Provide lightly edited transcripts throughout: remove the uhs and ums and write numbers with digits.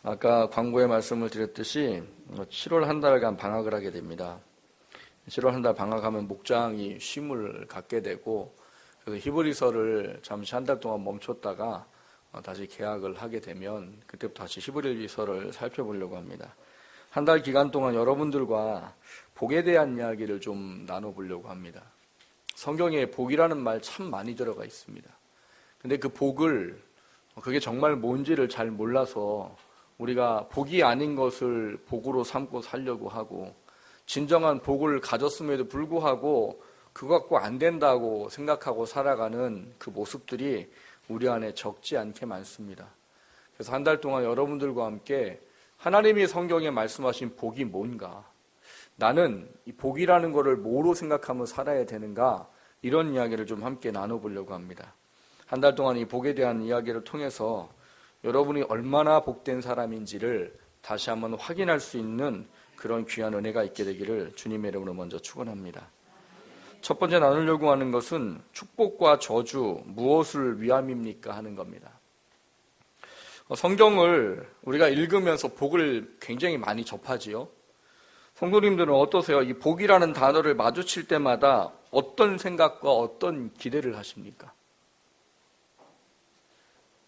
아까 광고에 말씀을 드렸듯이 7월 한 달간 방학을 하게 됩니다. 7월 한 달 방학하면 목장이 쉼을 갖게 되고, 그래서 히브리서를 잠시 한 달 동안 멈췄다가 다시 개학을 하게 되면 그때부터 다시 히브리서를 살펴보려고 합니다. 한 달 기간 동안 여러분들과 복에 대한 이야기를 좀 나눠보려고 합니다. 성경에 복이라는 말 참 많이 들어가 있습니다. 근데 그 복을, 그게 정말 뭔지를 잘 몰라서 우리가 복이 아닌 것을 복으로 삼고 살려고 하고, 진정한 복을 가졌음에도 불구하고 그거 갖고 안 된다고 생각하고 살아가는 그 모습들이 우리 안에 적지 않게 많습니다. 그래서 한 달 동안 여러분들과 함께 하나님이 성경에 말씀하신 복이 뭔가, 나는 이 복이라는 것을 뭐로 생각하며 살아야 되는가, 이런 이야기를 좀 함께 나눠보려고 합니다. 한 달 동안 이 복에 대한 이야기를 통해서 여러분이 얼마나 복된 사람인지를 다시 한번 확인할 수 있는 그런 귀한 은혜가 있게 되기를 주님의 이름으로 먼저 축원합니다. 첫 번째 나누려고 하는 것은 축복과 저주 무엇을 위함입니까 하는 겁니다. 성경을 우리가 읽으면서 복을 굉장히 많이 접하지요. 성도님들은 어떠세요? 이 복이라는 단어를 마주칠 때마다 어떤 생각과 어떤 기대를 하십니까?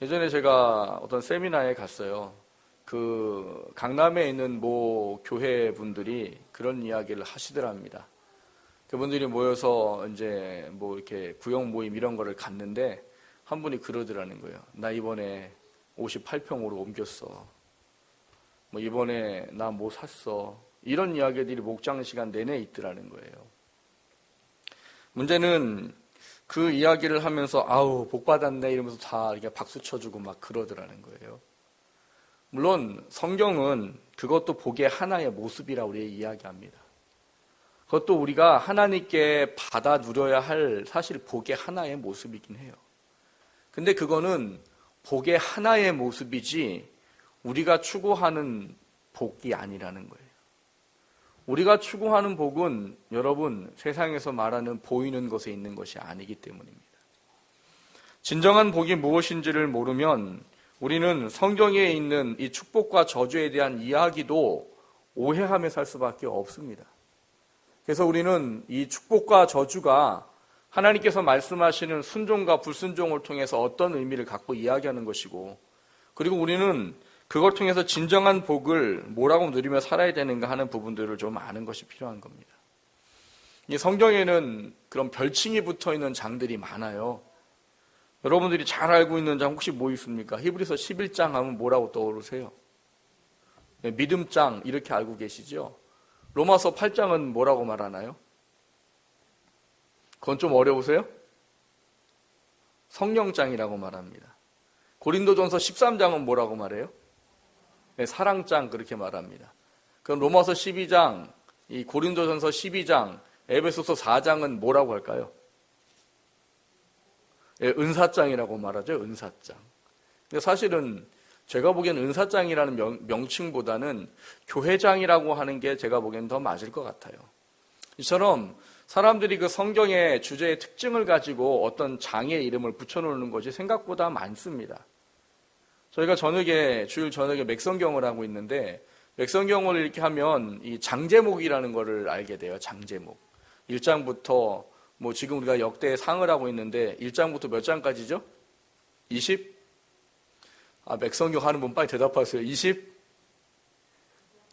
예전에 제가 어떤 세미나에 갔어요. 그 강남에 있는 모 교회 분들이 그런 이야기를 하시더랍니다. 그분들이 모여서 이제 뭐 이렇게 구역 모임 이런 거를 갔는데 한 분이 그러더라는 거예요. 나 이번에 58평으로 옮겼어. 뭐 이번에 나 뭐 샀어. 이런 이야기들이 목장 시간 내내 있더라는 거예요. 문제는 그 이야기를 하면서 아우 복 받았네 이러면서 다 이렇게 박수 쳐주고 막 그러더라는 거예요. 물론 성경은 그것도 복의 하나의 모습이라 우리 이야기합니다. 그것도 우리가 하나님께 받아 누려야 할 사실 복의 하나의 모습이긴 해요. 근데 그거는 복의 하나의 모습이지 우리가 추구하는 복이 아니라는 거예요. 우리가 추구하는 복은 여러분 세상에서 말하는 보이는 것에 있는 것이 아니기 때문입니다. 진정한 복이 무엇인지를 모르면 우리는 성경에 있는 이 축복과 저주에 대한 이야기도 오해하며 살 수밖에 없습니다. 그래서 우리는 이 축복과 저주가 하나님께서 말씀하시는 순종과 불순종을 통해서 어떤 의미를 갖고 이야기하는 것이고, 그리고 우리는 그걸 통해서 진정한 복을 뭐라고 누리며 살아야 되는가 하는 부분들을 좀 아는 것이 필요한 겁니다. 이 성경에는 그런 별칭이 붙어있는 장들이 많아요. 여러분들이 잘 알고 있는 장 혹시 뭐 있습니까? 히브리서 11장 하면 뭐라고 떠오르세요? 네, 믿음장 이렇게 알고 계시죠? 로마서 8장은 뭐라고 말하나요? 그건 좀 어려우세요? 성령장이라고 말합니다. 고린도전서 13장은 뭐라고 말해요? 네, 사랑장 그렇게 말합니다. 그럼 로마서 12장, 이 고린도전서 12장, 에베소서 4장은 뭐라고 할까요? 네, 은사장이라고 말하죠. 은사장. 근데 사실은 제가 보기엔 은사장이라는 명칭보다는 교회장이라고 하는 게 제가 보기엔 더 맞을 것 같아요. 이처럼 사람들이 그 성경의 주제의 특징을 가지고 어떤 장의 이름을 붙여놓는 것이 생각보다 많습니다. 저희가 주일 저녁에 맥성경을 하고 있는데, 맥성경을 이렇게 하면 이 장제목이라는 거를 알게 돼요. 장제목. 1장부터 뭐 지금 우리가 역대 상을 하고 있는데 1장부터 몇 장까지죠? 20? 맥성경 하는 분 빨리 대답하세요.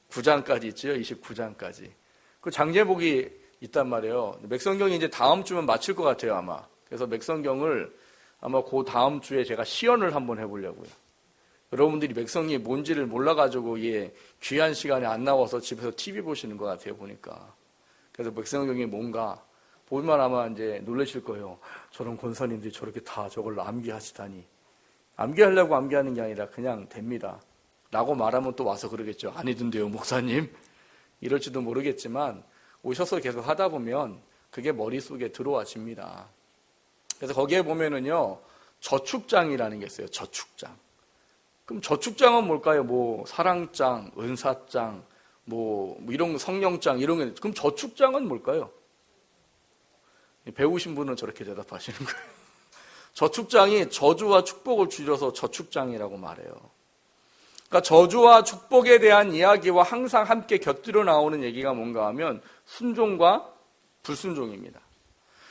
29장까지 있죠? 29장까지. 그 장제목이 있단 말이에요. 맥성경이 이제 다음 주면 마칠 것 같아요, 아마. 그래서 맥성경을 아마 그 다음 주에 제가 시연을 한번 해보려고요. 여러분들이 맥성경이 뭔지를 몰라가지고 귀한 시간에 안 나와서 집에서 TV 보시는 것 같아요, 보니까. 그래서 맥성경이 뭔가 보면 아마 이제 놀라실 거예요. 저런 권사님들이 저렇게 다 저걸 암기하시다니. 암기하려고 암기하는 게 아니라 그냥 됩니다. 라고 말하면 또 와서 그러겠죠. 아니던데요, 목사님. 이럴지도 모르겠지만 오셔서 계속 하다 보면 그게 머릿속에 들어와집니다. 그래서 거기에 보면은요, 저축장이라는 게 있어요. 저축장. 그럼 저축장은 뭘까요? 뭐 사랑장, 은사장, 뭐 이런 성령장 이런 게. 그럼 저축장은 뭘까요? 배우신 분은 저렇게 대답하시는 거예요. 저축장이 저주와 축복을 줄여서 저축장이라고 말해요. 그러니까 저주와 축복에 대한 이야기와 항상 함께 곁들여 나오는 얘기가 뭔가 하면 순종과 불순종입니다.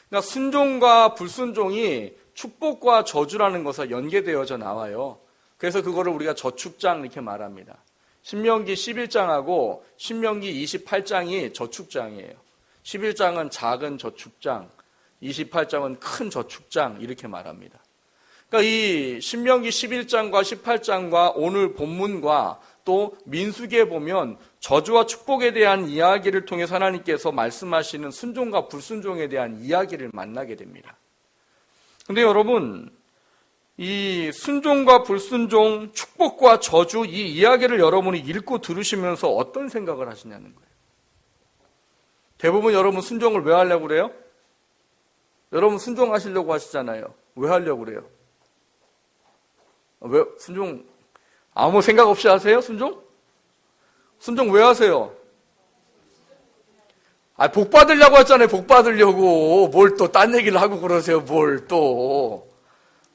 그러니까 순종과 불순종이 축복과 저주라는 것과 연계되어져 나와요. 그래서 그거를 우리가 저축장 이렇게 말합니다. 신명기 11장하고 신명기 28장이 저축장이에요. 11장은 작은 저축장, 28장은 큰 저축장 이렇게 말합니다. 그러니까 이 신명기 11장과 18장과 오늘 본문과 또 민수기에 보면 저주와 축복에 대한 이야기를 통해서 하나님께서 말씀하시는 순종과 불순종에 대한 이야기를 만나게 됩니다. 근데 여러분, 이 순종과 불순종, 축복과 저주 이 이야기를 여러분이 읽고 들으시면서 어떤 생각을 하시냐는 거예요. 대부분 여러분 순종을 왜 하려고 그래요? 여러분 순종하시려고 하시잖아요. 왜 하려고 그래요? 왜 순종 아무 생각 없이 하세요? 순종? 순종 왜 하세요? 복 받으려고 했잖아요. 복 받으려고. 뭘 또 딴 얘기를 하고 그러세요. 뭘 또.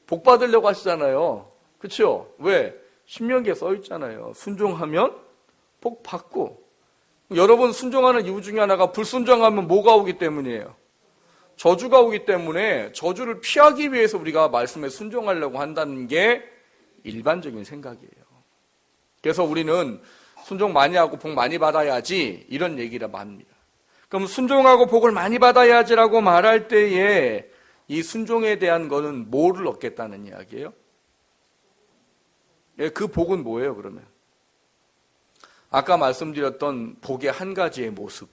복 받으려고 하시잖아요. 그렇죠? 왜? 신명기에 써 있잖아요. 순종하면 복 받고. 여러분 순종하는 이유 중에 하나가 불순종하면 뭐가 오기 때문이에요? 저주가 오기 때문에 저주를 피하기 위해서 우리가 말씀에 순종하려고 한다는 게 일반적인 생각이에요. 그래서 우리는 순종 많이 하고 복 많이 받아야지 이런 얘기를 합니다. 그럼 순종하고 복을 많이 받아야지라고 말할 때에 이 순종에 대한 거는 뭐를 얻겠다는 이야기예요? 그 복은 뭐예요, 그러면? 아까 말씀드렸던 복의 한 가지의 모습.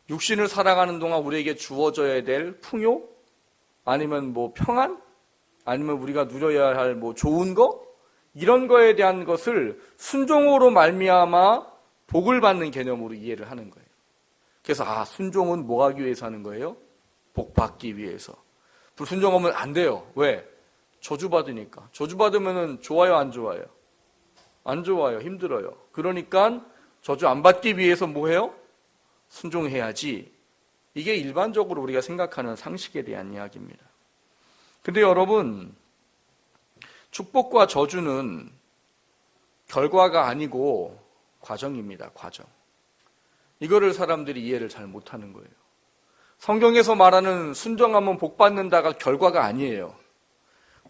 육신을 살아가는 동안 우리에게 주어져야 될 풍요? 아니면 평안? 아니면 우리가 누려야 할 좋은 거? 이런 거에 대한 것을 순종으로 말미암아 복을 받는 개념으로 이해를 하는 거예요. 그래서 순종은 뭐 하기 위해서 하는 거예요? 복 받기 위해서. 불순종하면 안 돼요. 왜? 저주받으니까. 저주받으면 좋아요, 안 좋아요? 안 좋아요. 힘들어요. 그러니까 저주 안 받기 위해서 뭐 해요? 순종해야지. 이게 일반적으로 우리가 생각하는 상식에 대한 이야기입니다. 근데 여러분, 축복과 저주는 결과가 아니고 과정입니다. 과정. 이거를 사람들이 이해를 잘 못하는 거예요. 성경에서 말하는 순종하면 복 받는다가 결과가 아니에요.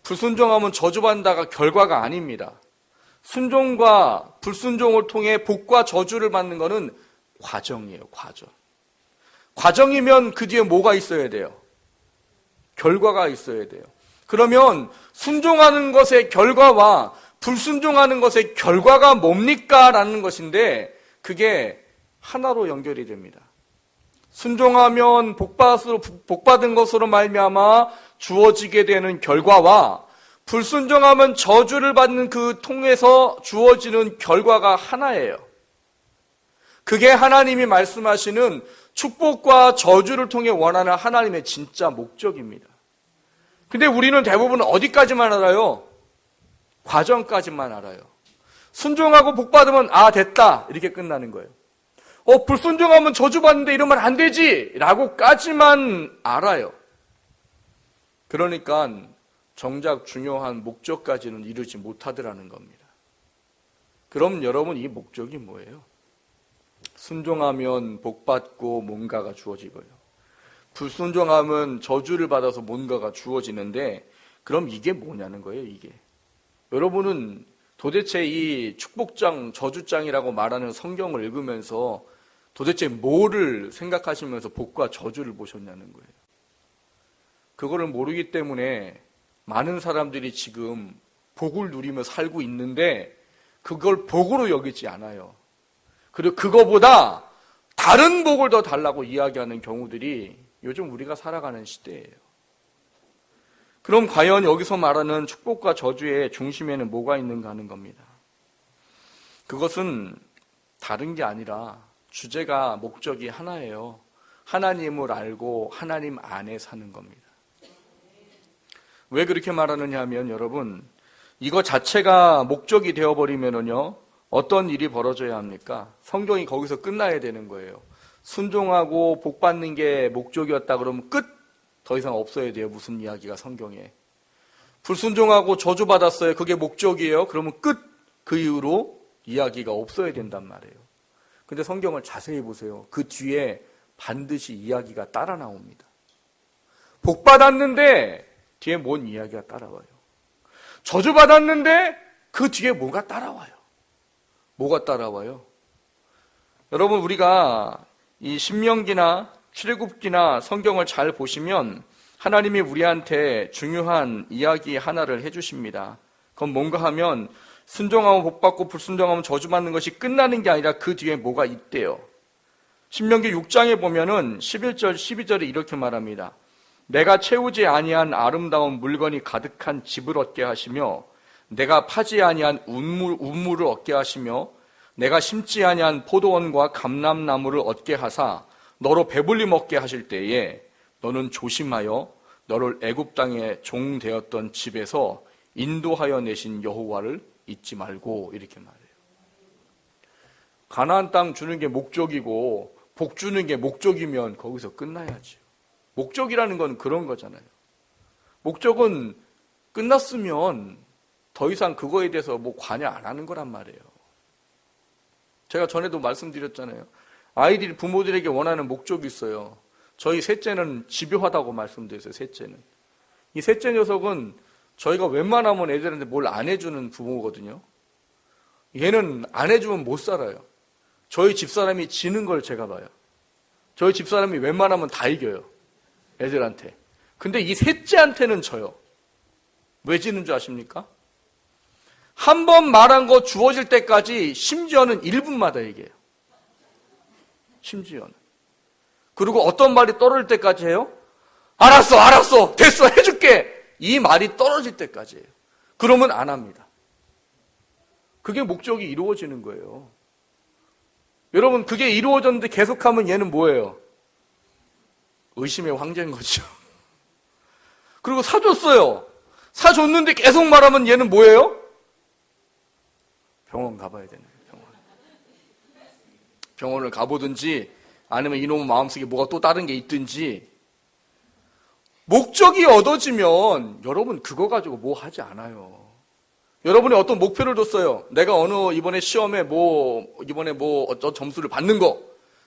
불순종하면 저주받는다가 결과가 아닙니다. 순종과 불순종을 통해 복과 저주를 받는 것은 과정이에요. 과정. 과정이면 그 뒤에 뭐가 있어야 돼요? 결과가 있어야 돼요. 그러면 순종하는 것의 결과와 불순종하는 것의 결과가 뭡니까? 라는 것인데 그게 하나로 연결이 됩니다. 순종하면 복받은 것으로 말미암아 주어지게 되는 결과와 불순종하면 저주를 받는 그 통해서 주어지는 결과가 하나예요. 그게 하나님이 말씀하시는 축복과 저주를 통해 원하는 하나님의 진짜 목적입니다. 근데 우리는 대부분 어디까지만 알아요? 과정까지만 알아요. 순종하고 복받으면 됐다 이렇게 끝나는 거예요. 불순종하면 저주받는데 이러면 안 되지 라고까지만 알아요. 그러니까 정작 중요한 목적까지는 이루지 못하더라는 겁니다. 그럼 여러분 이 목적이 뭐예요? 순종하면 복받고 뭔가가 주어지고요. 불순종하면 저주를 받아서 뭔가가 주어지는데 그럼 이게 뭐냐는 거예요, 이게. 여러분은 도대체 이 축복장, 저주장이라고 말하는 성경을 읽으면서 도대체 뭐를 생각하시면서 복과 저주를 보셨냐는 거예요. 그거를 모르기 때문에 많은 사람들이 지금 복을 누리며 살고 있는데 그걸 복으로 여기지 않아요. 그리고 그거보다 다른 복을 더 달라고 이야기하는 경우들이 요즘 우리가 살아가는 시대예요. 그럼 과연 여기서 말하는 축복과 저주의 중심에는 뭐가 있는가 하는 겁니다. 그것은 다른 게 아니라 주제가 목적이 하나예요. 하나님을 알고 하나님 안에 사는 겁니다. 왜 그렇게 말하느냐 하면 여러분 이거 자체가 목적이 되어버리면은요 어떤 일이 벌어져야 합니까? 성경이 거기서 끝나야 되는 거예요. 순종하고 복 받는 게 목적이었다 그러면 끝! 더 이상 없어야 돼요. 무슨 이야기가 성경에. 불순종하고 저주받았어요. 그게 목적이에요. 그러면 끝! 그 이후로 이야기가 없어야 된단 말이에요. 근데 성경을 자세히 보세요. 그 뒤에 반드시 이야기가 따라 나옵니다. 복 받았는데 뒤에 뭔 이야기가 따라와요. 저주 받았는데 그 뒤에 뭐가 따라와요. 뭐가 따라와요? 여러분, 우리가 이 신명기나 출애굽기나 성경을 잘 보시면 하나님이 우리한테 중요한 이야기 하나를 해주십니다. 그건 뭔가 하면 순종하면 복받고 불순종하면 저주받는 것이 끝나는 게 아니라 그 뒤에 뭐가 있대요. 신명기 6장에 보면은 11절 12절에 이렇게 말합니다. 내가 채우지 아니한 아름다운 물건이 가득한 집을 얻게 하시며 내가 파지 아니한 운물을 얻게 하시며 내가 심지 아니한 포도원과 감람나무를 얻게 하사 너로 배불리 먹게 하실 때에 너는 조심하여 너를 애굽 땅에 종 되었던 집에서 인도하여 내신 여호와를 잊지 말고, 이렇게 말해요. 가나안 땅 주는 게 목적이고 복 주는 게 목적이면 거기서 끝나야지. 목적이라는 건 그런 거잖아요. 목적은 끝났으면 더 이상 그거에 대해서 뭐 관여 안 하는 거란 말이에요. 제가 전에도 말씀드렸잖아요. 아이들이 부모들에게 원하는 목적이 있어요. 저희 셋째는 집요하다고 말씀드렸어요. 셋째는. 이 셋째 녀석은 저희가 웬만하면 애들한테 뭘 안 해주는 부모거든요. 얘는 안 해주면 못 살아요. 저희 집사람이 지는 걸 제가 봐요. 저희 집사람이 웬만하면 다 이겨요. 애들한테. 근데 이 셋째한테는 져요. 왜 지는 줄 아십니까? 한 번 말한 거 주어질 때까지 심지어는 1분마다 얘기해요. 심지어는. 그리고 어떤 말이 떨어질 때까지 해요? 알았어, 됐어, 해줄게. 이 말이 떨어질 때까지 해요. 그러면 안 합니다. 그게 목적이 이루어지는 거예요. 여러분, 그게 이루어졌는데 계속하면 얘는 뭐예요? 의심의 황제인 거죠. 그리고 사줬어요. 사줬는데 계속 말하면 얘는 뭐예요? 병원 가봐야 되네. 병원을 가보든지 아니면 이놈의 마음속에 뭐가 또 다른 게 있든지. 목적이 얻어지면 여러분 그거 가지고 뭐 하지 않아요. 여러분이 어떤 목표를 뒀어요. 내가 이번에 시험에 이번에 어떤 점수를 받는 거.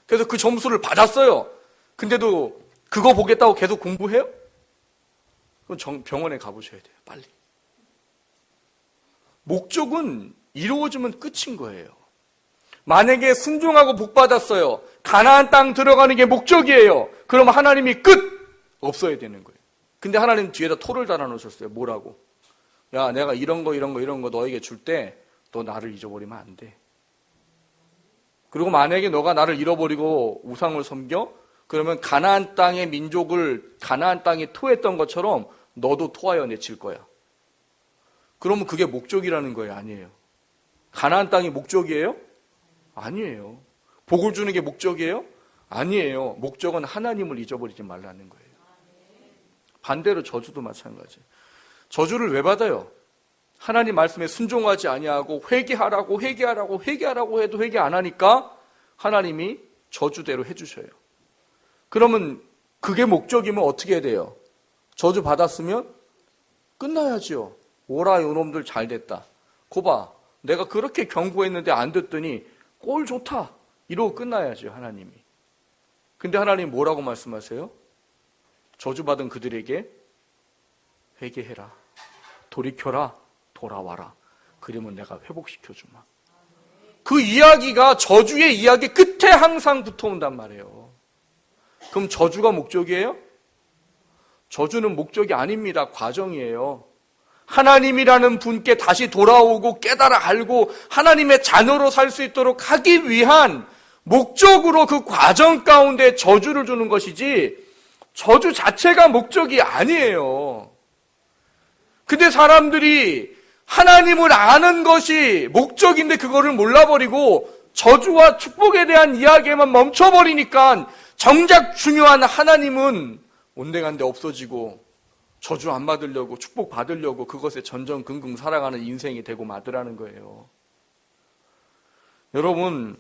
그래서 그 점수를 받았어요. 근데도 그거 보겠다고 계속 공부해요? 그럼 병원에 가보셔야 돼요. 빨리. 목적은 이루어지면 끝인 거예요. 만약에 순종하고 복받았어요. 가나안 땅 들어가는 게 목적이에요. 그럼 하나님이 끝! 없어야 되는 거예요. 근데 하나님 뒤에다 토를 달아놓으셨어요. 뭐라고? 야, 내가 이런 거 너에게 줄 때 너 나를 잊어버리면 안 돼. 그리고 만약에 너가 나를 잃어버리고 우상을 섬겨? 그러면 가나안 땅의 민족을 가나안 땅에 토했던 것처럼 너도 토하여 내칠 거야. 그러면 그게 목적이라는 거예요? 아니에요. 가나안 땅이 목적이에요? 아니에요. 복을 주는 게 목적이에요? 아니에요. 목적은 하나님을 잊어버리지 말라는 거예요. 반대로 저주도 마찬가지예요. 저주를 왜 받아요? 하나님 말씀에 순종하지 아니하고 회개하라고 해도 회개 안 하니까 하나님이 저주대로 해주셔요. 그러면 그게 목적이면 어떻게 해야 돼요? 저주 받았으면 끝나야지요. 오라 요놈들 잘됐다. 고봐. 내가 그렇게 경고했는데 안 듣더니 꼴 좋다. 이러고 끝나야죠. 하나님이. 근데 하나님 뭐라고 말씀하세요? 저주받은 그들에게 회개해라. 돌이켜라. 돌아와라. 그러면 내가 회복시켜주마. 그 이야기가 저주의 이야기 끝에 항상 붙어온단 말이에요. 그럼 저주가 목적이에요? 저주는 목적이 아닙니다. 과정이에요. 하나님이라는 분께 다시 돌아오고 깨달아 알고 하나님의 자녀로 살 수 있도록 하기 위한 목적으로 그 과정 가운데 저주를 주는 것이지 저주 자체가 목적이 아니에요. 근데 사람들이 하나님을 아는 것이 목적인데 그거를 몰라버리고 저주와 축복에 대한 이야기에만 멈춰버리니까 정작 중요한 하나님은 온데간데 없어지고 저주 안 받으려고 축복 받으려고 그것에 전전긍긍 살아가는 인생이 되고 마더라는 거예요. 여러분,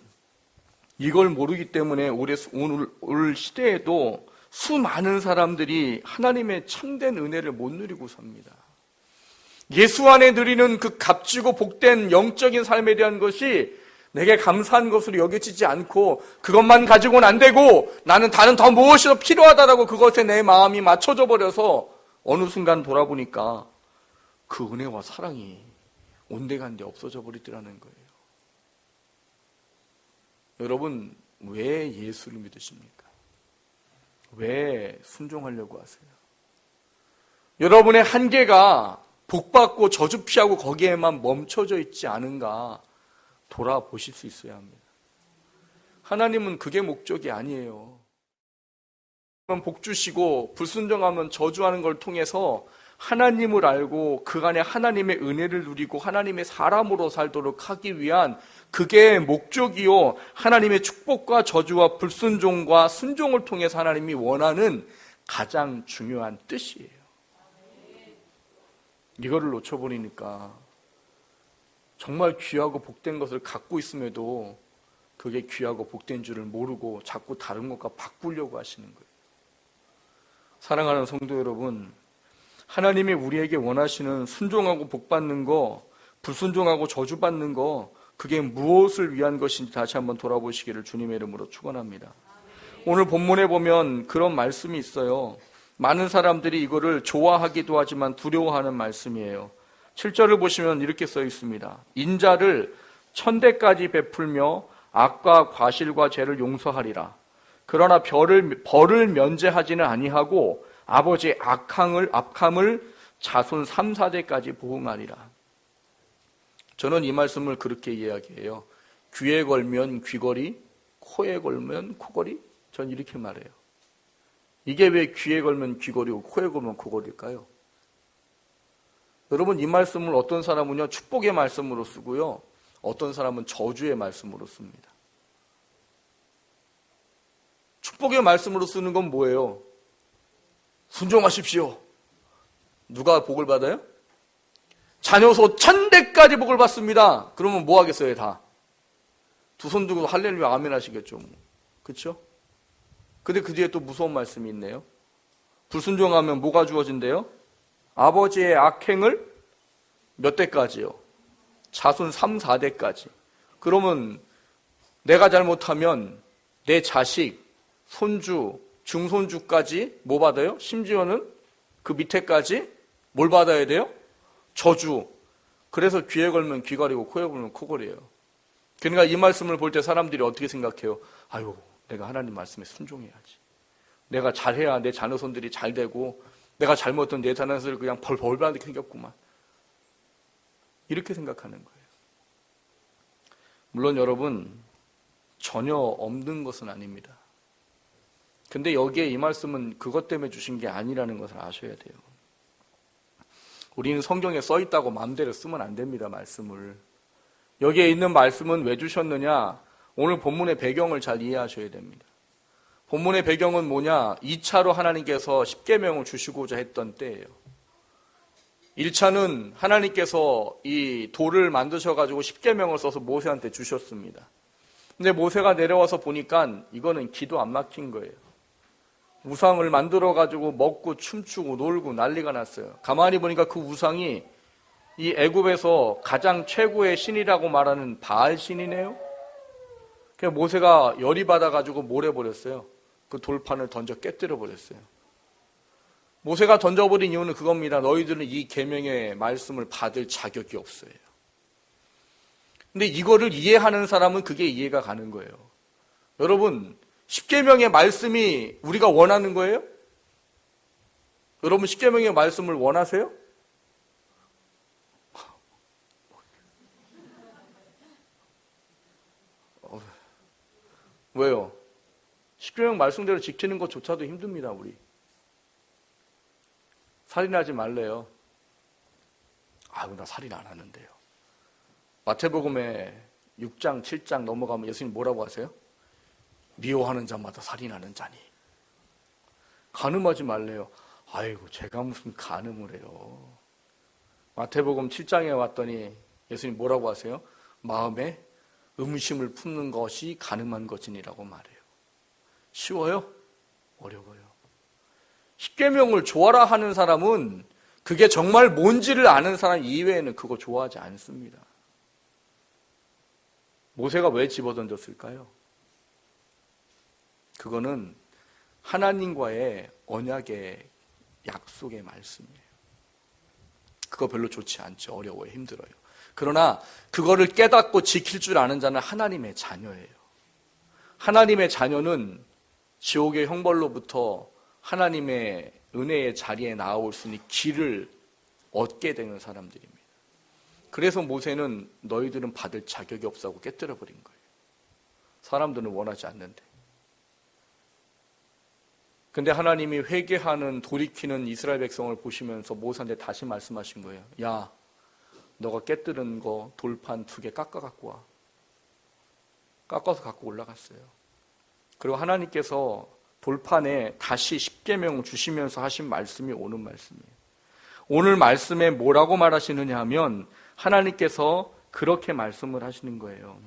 이걸 모르기 때문에 오늘 시대에도 수많은 사람들이 하나님의 참된 은혜를 못 누리고 삽니다. 예수 안에 누리는 그 값지고 복된 영적인 삶에 대한 것이 내게 감사한 것으로 여겨지지 않고 그것만 가지고는 안 되고 나는 다른 더 무엇이 더 필요하다라고 그것에 내 마음이 맞춰져 버려서 어느 순간 돌아보니까 그 은혜와 사랑이 온데간데 없어져 버리더라는 거예요. 여러분, 왜 예수를 믿으십니까? 왜 순종하려고 하세요? 여러분의 한계가 복받고 저주 피하고 거기에만 멈춰져 있지 않은가 돌아보실 수 있어야 합니다. 하나님은 그게 목적이 아니에요. 복 주시고 불순종하면 저주하는 걸 통해서 하나님을 알고 그 안에 하나님의 은혜를 누리고 하나님의 사람으로 살도록 하기 위한 그게 목적이요, 하나님의 축복과 저주와 불순종과 순종을 통해서 하나님이 원하는 가장 중요한 뜻이에요. 이거를 놓쳐버리니까 정말 귀하고 복된 것을 갖고 있음에도 그게 귀하고 복된 줄을 모르고 자꾸 다른 것과 바꾸려고 하시는 거예요. 사랑하는 성도 여러분, 하나님이 우리에게 원하시는 순종하고 복받는 거, 불순종하고 저주받는 거, 그게 무엇을 위한 것인지 다시 한번 돌아보시기를 주님의 이름으로 축원합니다. 오늘 본문에 보면 그런 말씀이 있어요. 많은 사람들이 이거를 좋아하기도 하지만 두려워하는 말씀이에요. 7절을 보시면 이렇게 써 있습니다. 인자를 1000대까지 베풀며 악과 과실과 죄를 용서하리라. 그러나 벌을 면제하지는 아니하고 아버지의 악함을 자손 3, 4대까지 보응하리라. 저는 이 말씀을 그렇게 이야기해요. 귀에 걸면 귀걸이, 코에 걸면 코걸이? 전 이렇게 말해요. 이게 왜 귀에 걸면 귀걸이고 코에 걸면 코걸일까요? 여러분, 이 말씀을 어떤 사람은요 축복의 말씀으로 쓰고요, 어떤 사람은 저주의 말씀으로 씁니다. 축복의 말씀으로 쓰는 건 뭐예요? 순종하십시오. 누가 복을 받아요? 자녀소 1000대까지 복을 받습니다. 그러면 뭐 하겠어요? 다 두 손 들고 할렐루야 아멘 하시겠죠. 그렇죠? 근데 그 뒤에 또 무서운 말씀이 있네요. 불순종하면 뭐가 주어진대요? 아버지의 악행을 몇 대까지요? 자손 3, 4대까지. 그러면 내가 잘못하면 내 자식, 손주, 중손주까지 뭐 받아요? 심지어는 그 밑에까지 뭘 받아야 돼요? 저주. 그래서 귀에 걸면 귀걸이고 코에 걸면 코걸이에요. 그러니까 이 말씀을 볼 때 사람들이 어떻게 생각해요? 아유, 내가 하나님 말씀에 순종해야지. 내가 잘해야 내 자녀손들이 잘 되고 내가 잘못했던 내 자녀손을 그냥 벌벌 받게 생겼구만. 이렇게 생각하는 거예요. 물론 여러분, 전혀 없는 것은 아닙니다. 근데 여기에 이 말씀은 그것 때문에 주신 게 아니라는 것을 아셔야 돼요. 우리는 성경에 써 있다고 마음대로 쓰면 안 됩니다, 말씀을. 여기에 있는 말씀은 왜 주셨느냐? 오늘 본문의 배경을 잘 이해하셔야 됩니다. 본문의 배경은 뭐냐? 2차로 하나님께서 십계명을 주시고자 했던 때예요. 1차는 하나님께서 이 돌을 만드셔가지고 십계명을 써서 모세한테 주셨습니다. 근데 모세가 내려와서 보니까 이거는 기도 안 막힌 거예요. 우상을 만들어가지고 먹고 춤추고 놀고 난리가 났어요. 가만히 보니까 그 우상이 이 애굽에서 가장 최고의 신이라고 말하는 바알 신이네요. 그래서 모세가 열이 받아가지고 뭘 해버렸어요? 그 돌판을 던져 깨뜨려 버렸어요. 모세가 던져버린 이유는 그겁니다. 너희들은 이 계명의 말씀을 받을 자격이 없어요. 근데 이거를 이해하는 사람은 그게 이해가 가는 거예요. 여러분, 십계명의 말씀이 우리가 원하는 거예요? 여러분, 십계명의 말씀을 원하세요? 왜요? 십계명 말씀대로 지키는 것조차도 힘듭니다, 우리. 살인하지 말래요. 아유, 나 살인 안 하는데요. 마태복음에 6장, 7장 넘어가면 예수님 뭐라고 하세요? 미워하는 자마다 살인하는 자니. 간음하지 말래요. 아이고, 제가 무슨 간음을 해요. 마태복음 7장에 왔더니 예수님 뭐라고 하세요? 마음에 음심을 품는 것이 간음한 것이니라고 말해요. 쉬워요? 어려워요. 십계명을 좋아라 하는 사람은 그게 정말 뭔지를 아는 사람 이외에는 그거 좋아하지 않습니다. 모세가 왜 집어던졌을까요? 그거는 하나님과의 언약의 약속의 말씀이에요. 그거 별로 좋지 않죠. 어려워요. 힘들어요. 그러나 그거를 깨닫고 지킬 줄 아는 자는 하나님의 자녀예요. 하나님의 자녀는 지옥의 형벌로부터 하나님의 은혜의 자리에 나아올 수 있는 길을 얻게 되는 사람들입니다. 그래서 모세는 너희들은 받을 자격이 없다고 깨뜨려버린 거예요. 사람들은 원하지 않는데. 근데 하나님이 회개하는 돌이키는 이스라엘 백성을 보시면서 모세한테 다시 말씀하신 거예요. 야, 너가 깨뜨린 거 돌판 2개 깎아 갖고 와. 깎아서 갖고 올라갔어요. 그리고 하나님께서 돌판에 다시 십계명 주시면서 하신 말씀이 오는 말씀이에요. 오늘 말씀에 뭐라고 말하시느냐 하면 하나님께서 그렇게 말씀을 하시는 거예요.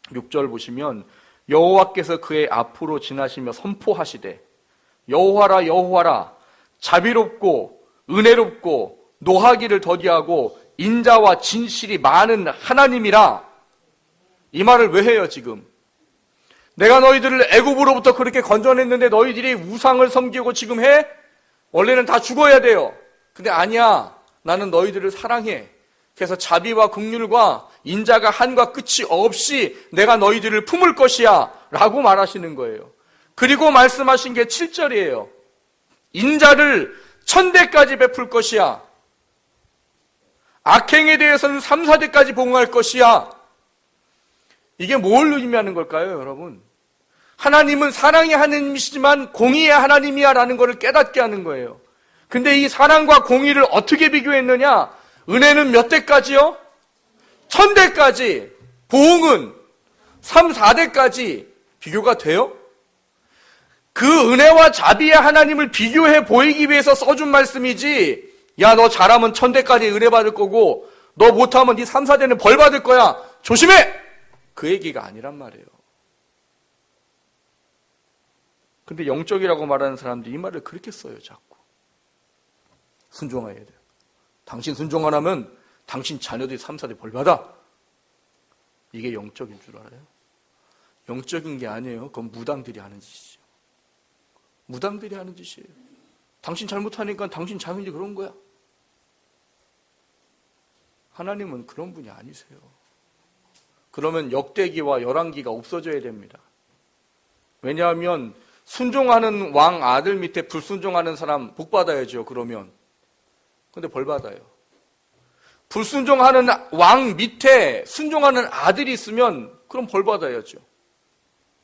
6절 보시면 여호와께서 그의 앞으로 지나시며 선포하시되 여호와라 여호와라 자비롭고 은혜롭고 노하기를 더디하고 인자와 진실이 많은 하나님이라. 이 말을 왜 해요 지금? 내가 너희들을 애굽으로부터 그렇게 건져냈는데 너희들이 우상을 섬기고 지금 해? 원래는 다 죽어야 돼요. 근데 아니야, 나는 너희들을 사랑해. 그래서 자비와 긍휼과 인자가 한과 끝이 없이 내가 너희들을 품을 것이야 라고 말하시는 거예요. 그리고 말씀하신 게 7절이에요. 인자를 1000대까지 베풀 것이야. 악행에 대해서는 3, 4대까지 봉응할 것이야. 이게 뭘 의미하는 걸까요, 여러분? 하나님은 사랑의 하나님이시지만 공의의 하나님이야 라는 것을 깨닫게 하는 거예요. 근데 이 사랑과 공의를 어떻게 비교했느냐? 은혜는 몇 대까지요? 1000대까지. 보응은 3, 4대까지 비교가 돼요? 그 은혜와 자비의 하나님을 비교해 보이기 위해서 써준 말씀이지, 야, 너 잘하면 1000대까지 은혜 받을 거고 너 못하면 네 3, 4대는 벌 받을 거야, 조심해! 그 얘기가 아니란 말이에요. 근데 영적이라고 말하는 사람들이 이 말을 그렇게 써요. 자꾸 순종해야 돼요. 당신 순종 안 하면 당신 자녀들이 3, 4대 벌 받아. 이게 영적인 줄 알아요? 영적인 게 아니에요. 그건 무당들이 하는 짓이죠. 무당들이 하는 짓이에요. 당신 잘못하니까 당신 자녀들이 그런 거야. 하나님은 그런 분이 아니세요. 그러면 역대기와 열왕기가 없어져야 됩니다. 왜냐하면 순종하는 왕 아들 밑에 불순종하는 사람 복 받아야죠. 그러면. 근데 벌 받아요. 불순종하는 왕 밑에 순종하는 아들이 있으면 그럼 벌 받아야죠.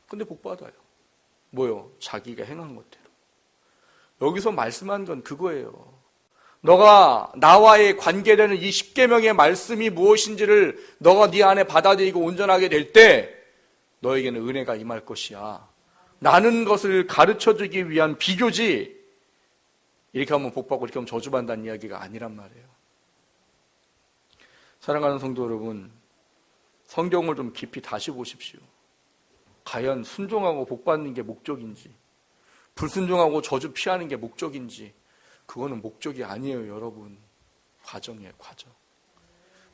근데 복 받아요. 뭐요? 자기가 행한 것대로. 여기서 말씀한 건 그거예요. 너가 나와의 관계되는 이 10계명의 말씀이 무엇인지를 너가 네 안에 받아들이고 온전하게 될 때 너에게는 은혜가 임할 것이야. 나는 것을 가르쳐주기 위한 비교지, 이렇게 하면 복받고 이렇게 하면 저주받는다는 이야기가 아니란 말이에요. 사랑하는 성도 여러분, 성경을 좀 깊이 다시 보십시오. 과연 순종하고 복받는 게 목적인지, 불순종하고 저주 피하는 게 목적인지, 그거는 목적이 아니에요, 여러분. 과정이에요, 과정.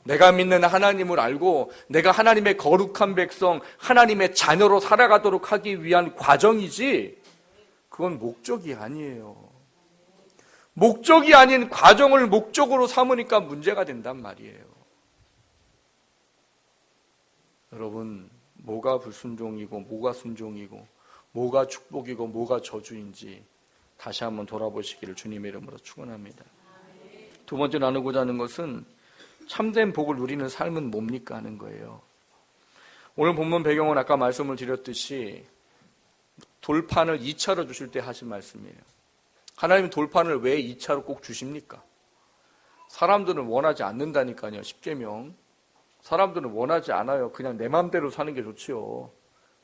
내가 믿는 하나님을 알고 내가 하나님의 거룩한 백성, 하나님의 자녀로 살아가도록 하기 위한 과정이지, 그건 목적이 아니에요. 목적이 아닌 과정을 목적으로 삼으니까 문제가 된단 말이에요. 여러분, 뭐가 불순종이고 뭐가 순종이고 뭐가 축복이고 뭐가 저주인지 다시 한번 돌아보시기를 주님의 이름으로 축원합니다. 두 번째 나누고자 하는 것은 참된 복을 누리는 삶은 뭡니까 하는 거예요. 오늘 본문 배경은 아까 말씀을 드렸듯이 돌판을 2차로 주실 때 하신 말씀이에요. 하나님은 돌판을 왜 2차로 꼭 주십니까? 사람들은 원하지 않는다니까요. 10계명. 사람들은 원하지 않아요. 그냥 내 마음대로 사는 게 좋지요.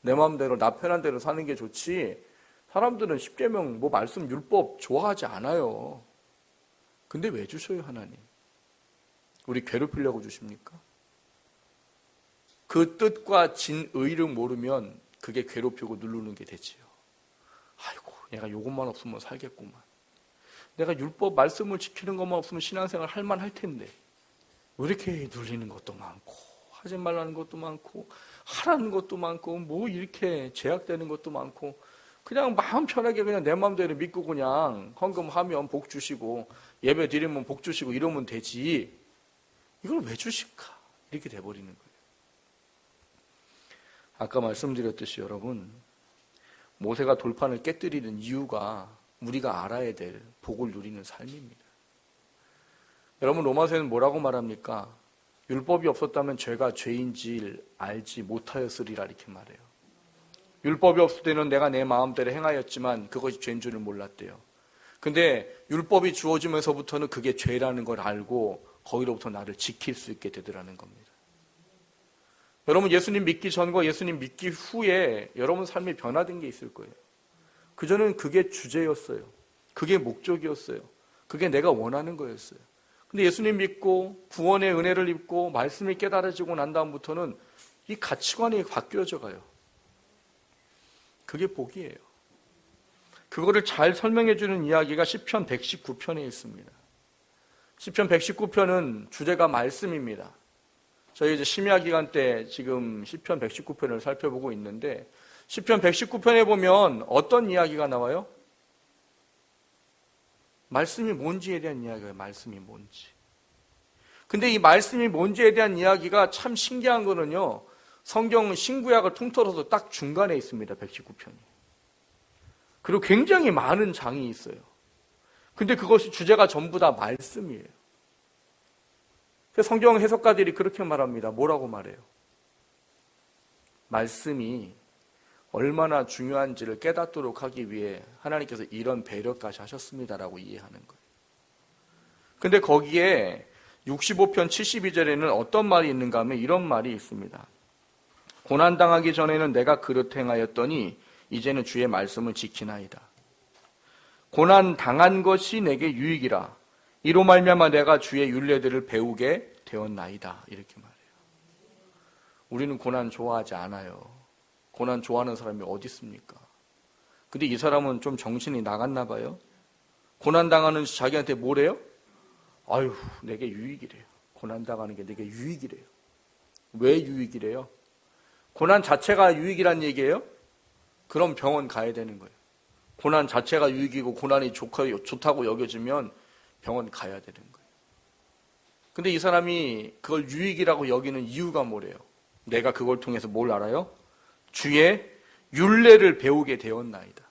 내 마음대로 나 편한 대로 사는 게 좋지, 사람들은 10계명 뭐 말씀 율법 좋아하지 않아요. 근데 왜 주셔요, 하나님? 우리 괴롭히려고 주십니까? 그 뜻과 진의를 모르면 그게 괴롭히고 누르는 게 되지요. 아이고, 얘가 요것만 없으면 살겠구만. 내가 율법 말씀을 지키는 것만 없으면 신앙생활 할 만할 텐데 왜 이렇게 눌리는 것도 많고 하지 말라는 것도 많고 하라는 것도 많고 뭐 이렇게 제약되는 것도 많고 그냥 마음 편하게 그냥 내 마음대로 믿고 그냥 헌금하면 복 주시고 예배 드리면 복 주시고 이러면 되지 이걸 왜 주실까? 이렇게 돼버리는 거예요. 아까 말씀드렸듯이 여러분 모세가 돌판을 깨뜨리는 이유가 우리가 알아야 될 복을 누리는 삶입니다. 여러분 로마서에는 뭐라고 말합니까? 율법이 없었다면 죄가 죄인지 알지 못하였으리라 이렇게 말해요. 율법이 없을 때는 내가 내 마음대로 행하였지만 그것이 죄인 줄을 몰랐대요. 근데 율법이 주어지면서부터는 그게 죄라는 걸 알고 거기로부터 나를 지킬 수 있게 되더라는 겁니다. 여러분 예수님 믿기 전과 예수님 믿기 후에 여러분 삶이 변화된 게 있을 거예요. 그전에는 그게 주제였어요. 그게 목적이었어요. 그게 내가 원하는 거였어요. 근데 예수님 믿고 구원의 은혜를 입고 말씀이 깨달아지고 난 다음부터는 이 가치관이 바뀌어져 가요. 그게 복이에요. 그거를 잘 설명해 주는 이야기가 시편 119편에 있습니다. 시편 119편은 주제가 말씀입니다. 저희 이제 심야 기간 때 지금 시편 119편을 살펴보고 있는데 시편 119편에 보면 어떤 이야기가 나와요? 말씀이 뭔지에 대한 이야기예요. 말씀이 뭔지. 근데 이 말씀이 뭔지에 대한 이야기가 참 신기한 거는요. 성경 신구약을 통틀어서 딱 중간에 있습니다. 119편이. 그리고 굉장히 많은 장이 있어요. 근데 그것이 주제가 전부 다 말씀이에요. 성경 해석가들이 그렇게 말합니다. 뭐라고 말해요? 말씀이 얼마나 중요한지를 깨닫도록 하기 위해 하나님께서 이런 배려까지 하셨습니다라고 이해하는 거예요. 근데 거기에 65편 72절에는 어떤 말이 있는가 하면 이런 말이 있습니다. 고난당하기 전에는 내가 그릇 행하였더니 이제는 주의 말씀을 지키나이다. 고난당한 것이 내게 유익이라. 이로 말미암아 내가 주의 율례들을 배우게 되었나이다. 이렇게 말해요. 우리는 고난 좋아하지 않아요. 고난 좋아하는 사람이 어디 있습니까? 근데 이 사람은 좀 정신이 나갔나 봐요. 고난당하는 자기한테 뭐래요? 아유, 내게 유익이래요. 고난당하는 게 내게 유익이래요. 왜 유익이래요? 고난 자체가 유익이란 얘기예요? 그럼 병원 가야 되는 거예요. 고난 자체가 유익이고 고난이 좋다고 여겨지면 병원 가야 되는 거예요. 근데 이 사람이 그걸 유익이라고 여기는 이유가 뭐래요? 내가 그걸 통해서 뭘 알아요? 주의 율례를 배우게 되었나이다.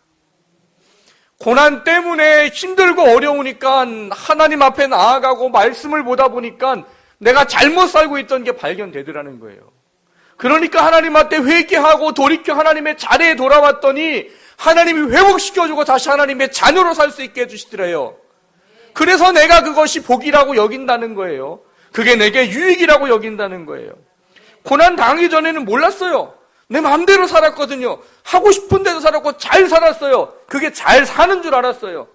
고난 때문에 힘들고 어려우니까 하나님 앞에 나아가고 말씀을 보다 보니까 내가 잘못 살고 있던 게 발견되더라는 거예요. 그러니까 하나님 앞에 회개하고 돌이켜 하나님의 자리에 돌아왔더니 하나님이 회복시켜주고 다시 하나님의 자녀로 살 수 있게 해주시더래요. 그래서 내가 그것이 복이라고 여긴다는 거예요. 그게 내게 유익이라고 여긴다는 거예요. 고난 당하기 전에는 몰랐어요. 내 마음대로 살았거든요. 하고 싶은 대로 살았고 잘 살았어요. 그게 잘 사는 줄 알았어요.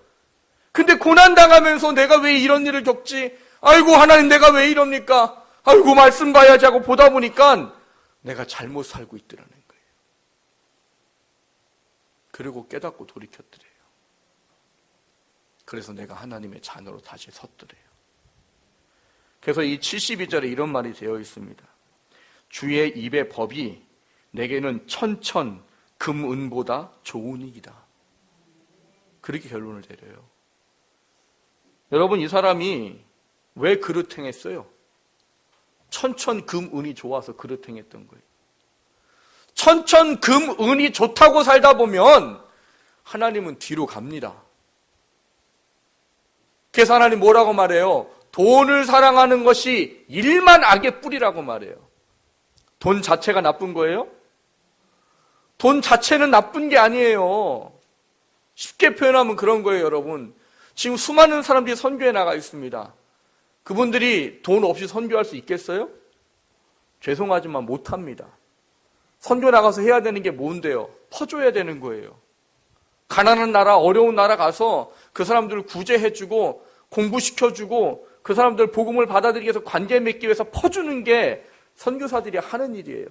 근데 고난 당하면서 내가 왜 이런 일을 겪지? 아이고 하나님 내가 왜 이럽니까? 아이고 말씀 봐야지 하고 보다 보니까 내가 잘못 살고 있더라는 거예요. 그리고 깨닫고 돌이켰더래요. 그래서 내가 하나님의 자녀로 다시 섰더래요. 그래서 이 72절에 이런 말이 되어 있습니다. 주의 입의 법이 내게는 천천 금은보다 좋은 이기다. 그렇게 결론을 내려요. 여러분 이 사람이 왜 그릇 행했어요? 천천 금은이 좋아서 그릇 행했던 거예요. 천천 금은이 좋다고 살다 보면 하나님은 뒤로 갑니다. 그래서 하나님 뭐라고 말해요? 돈을 사랑하는 것이 일만 악의 뿌리라고 말해요. 돈 자체가 나쁜 거예요? 돈 자체는 나쁜 게 아니에요. 쉽게 표현하면 그런 거예요, 여러분. 지금 수많은 사람들이 선교에 나가 있습니다. 그분들이 돈 없이 선교할 수 있겠어요? 죄송하지만 못합니다. 선교 나가서 해야 되는 게 뭔데요? 퍼줘야 되는 거예요. 가난한 나라, 어려운 나라 가서 그 사람들을 구제해주고 공부시켜주고 그 사람들 복음을 받아들이기 위해서 관계 맺기 위해서 퍼주는 게 선교사들이 하는 일이에요.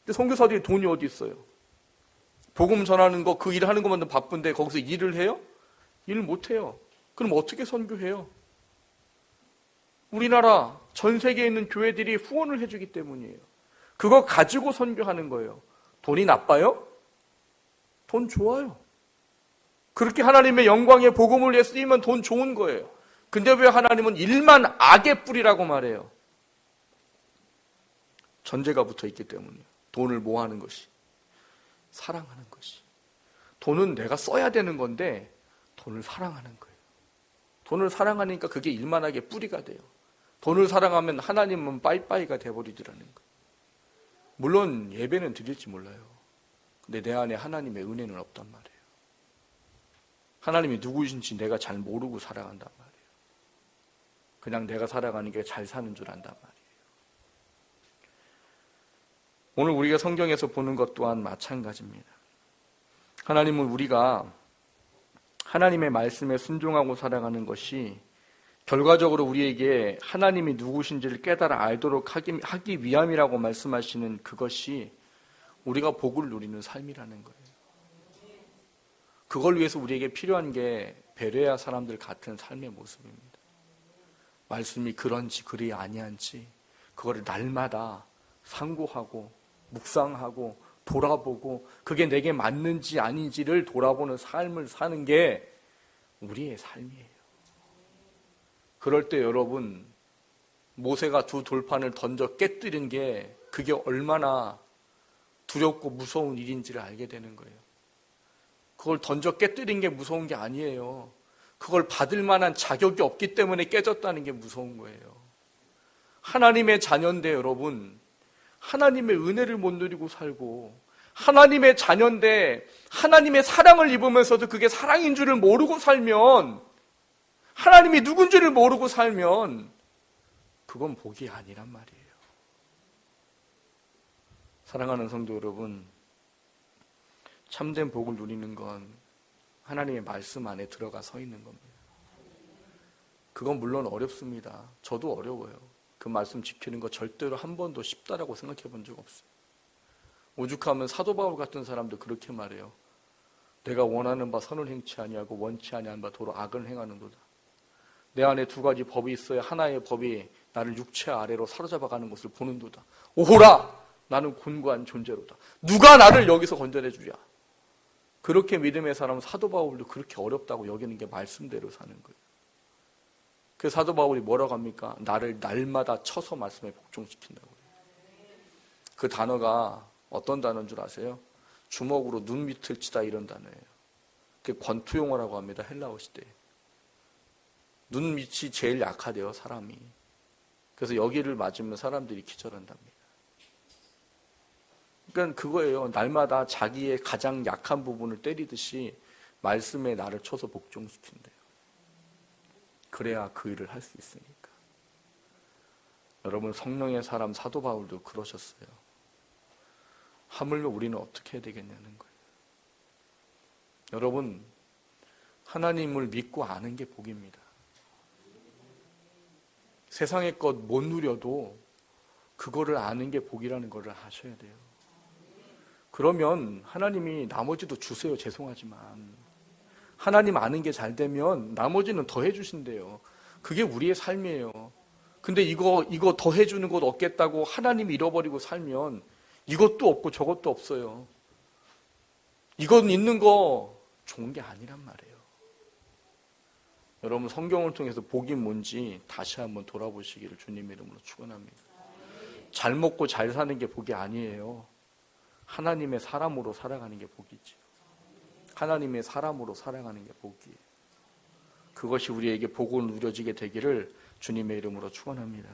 근데 선교사들이 돈이 어디 있어요? 복음 전하는 거, 그 일을 하는 것만 바쁜데 거기서 일을 해요? 일 못해요. 그럼 어떻게 선교해요? 우리나라 전 세계에 있는 교회들이 후원을 해주기 때문이에요. 그거 가지고 선교하는 거예요. 돈이 나빠요? 돈 좋아요. 그렇게 하나님의 영광의 복음을 위해 쓰이면 돈 좋은 거예요. 근데 왜 하나님은 일만 악의 뿌리라고 말해요? 전제가 붙어 있기 때문이에요. 돈을 뭐 하는 것이? 사랑하는 것이. 돈은 내가 써야 되는 건데 돈을 사랑하는 거예요. 돈을 사랑하니까 그게 일만하게 뿌리가 돼요. 돈을 사랑하면 하나님은 빠이빠이가 돼버리더라는 거예요. 물론 예배는 드릴지 몰라요. 근데 내 안에 하나님의 은혜는 없단 말이에요. 하나님이 누구신지 내가 잘 모르고 살아간단 말이에요. 그냥 내가 살아가는 게 잘 사는 줄 안단 말이에요. 오늘 우리가 성경에서 보는 것 또한 마찬가지입니다. 하나님은 우리가 하나님의 말씀에 순종하고 살아가는 것이 결과적으로 우리에게 하나님이 누구신지를 깨달아 알도록 하기 위함이라고 말씀하시는 그것이 우리가 복을 누리는 삶이라는 거예요. 그걸 위해서 우리에게 필요한 게 베레아 사람들 같은 삶의 모습입니다. 말씀이 그런지 그리 아니한지 그거를 날마다 상고하고 묵상하고 돌아보고 그게 내게 맞는지 아닌지를 돌아보는 삶을 사는 게 우리의 삶이에요. 그럴 때 여러분, 모세가 두 돌판을 던져 깨뜨린 게 그게 얼마나 두렵고 무서운 일인지를 알게 되는 거예요. 그걸 던져 깨뜨린 게 무서운 게 아니에요. 그걸 받을 만한 자격이 없기 때문에 깨졌다는 게 무서운 거예요. 하나님의 자녀인데 여러분, 하나님의 은혜를 못 누리고 살고 하나님의 자녀인데 하나님의 사랑을 입으면서도 그게 사랑인 줄을 모르고 살면, 하나님이 누군지를 모르고 살면 그건 복이 아니란 말이에요. 사랑하는 성도 여러분, 참된 복을 누리는 건 하나님의 말씀 안에 들어가 서 있는 겁니다. 그건 물론 어렵습니다. 저도 어려워요. 그 말씀 지키는 거 절대로 한 번도 쉽다라고 생각해 본 적 없어요. 오죽하면 사도 바울 같은 사람도 그렇게 말해요. 내가 원하는 바 선을 행치 아니하고 원치 아니한 바 도로 악을 행하는도다. 내 안에 두 가지 법이 있어야 하나의 법이 나를 육체 아래로 사로잡아가는 것을 보는도다. 오호라! 나는 곤고한 존재로다. 누가 나를 여기서 건져내 주랴. 그렇게 믿음의 사람은 사도 바울도 그렇게 어렵다고 여기는 게 말씀대로 사는 거예요. 그 사도 바울이 뭐라고 합니까? 나를 날마다 쳐서 말씀에 복종시킨다고 해요. 그 단어가 어떤 단어인 줄 아세요? 주먹으로 눈 밑을 치다 이런 단어예요. 그게 권투용어라고 합니다. 헬라어 시대에. 눈 밑이 제일 약하대요, 사람이. 그래서 여기를 맞으면 사람들이 기절한답니다. 그러니까 그거예요. 날마다 자기의 가장 약한 부분을 때리듯이 말씀에 나를 쳐서 복종시킨대요. 그래야 그 일을 할 수 있으니까. 여러분, 성령의 사람 사도 바울도 그러셨어요. 하물며 우리는 어떻게 해야 되겠냐는 거예요. 여러분, 하나님을 믿고 아는 게 복입니다. 세상의 것 못 누려도 그거를 아는 게 복이라는 거를 아셔야 돼요. 그러면 하나님이 나머지도 주세요. 죄송하지만 하나님 아는 게 잘 되면 나머지는 더 해주신대요. 그게 우리의 삶이에요. 근데 이거 더 해주는 것 없겠다고 하나님 잃어버리고 살면 이것도 없고 저것도 없어요. 이건 있는 거 좋은 게 아니란 말이에요. 여러분, 성경을 통해서 복이 뭔지 다시 한번 돌아보시기를 주님의 이름으로 축원합니다. 잘 먹고 잘 사는 게 복이 아니에요. 하나님의 사람으로 살아가는 게 복이죠. 하나님의 사람으로 살아가는 게 복이에요. 그것이 우리에게 복을 누려지게 되기를 주님의 이름으로 축원합니다.